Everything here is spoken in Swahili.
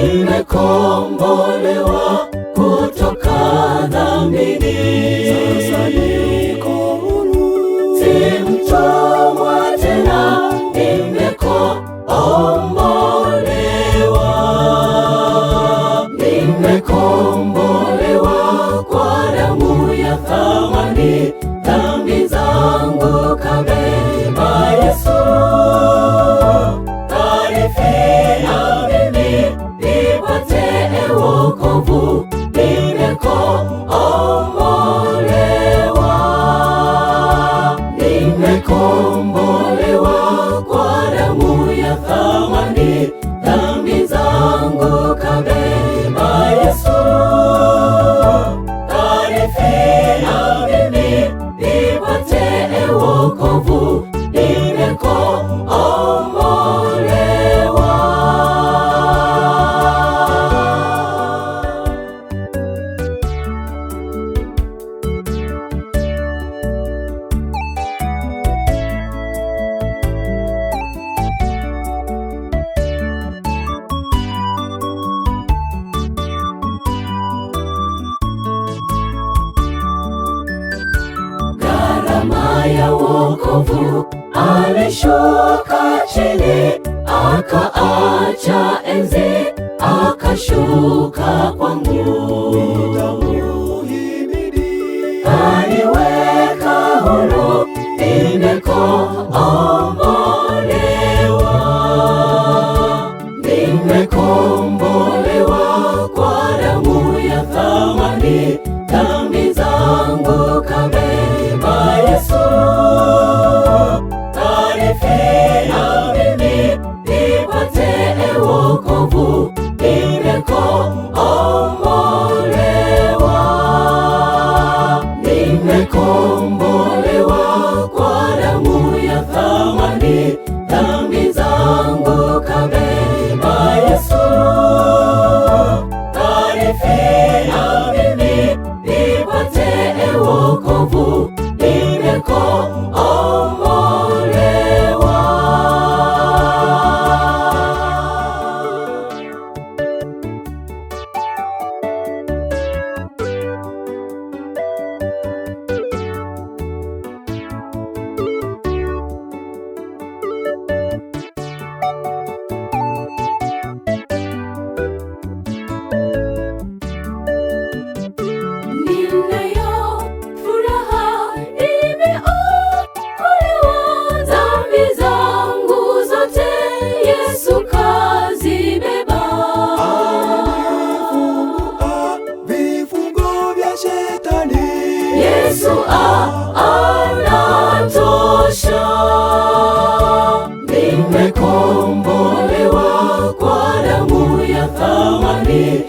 nimekombolewa kutoka dhambini. Sasa niko huru, Si mtumwa tena, nimekombolewa. Nimekombolewa kwa damu ya thamani, dhambi zangu kabeba Yesu. Kanifia mimi nipate wokovu, nimekombolewa. Nimekombolewa kwa damu ya thamani, dhambi zangu kabeba Yesu. Kanifia mimi nipate wokovu, nimekombolewa. Gharama ya wokovu, alishuka chini, akaacha enzi, akashuka kwangu. nitamuhimidi. Kaniweka huru, nimekombolewa. Nimekombolewa kwa damu ya thamani, dhambi zangu kabeba Yesu. Kanifia mimi nipate wokovu, nimekombolewa. Nimekombolewa kwa damu ya thamani, dhambi zangu kabeba Yesu. Kanifia mimi nipate wokovu, nimekombolewa. Ninayo furaha, nimeokolewa, dhambi zangu zote Yesu kazibeba. Amefungua vifungo vya shetani. Yesu anatosha. Nimekombolewa kwa damu ya thamani,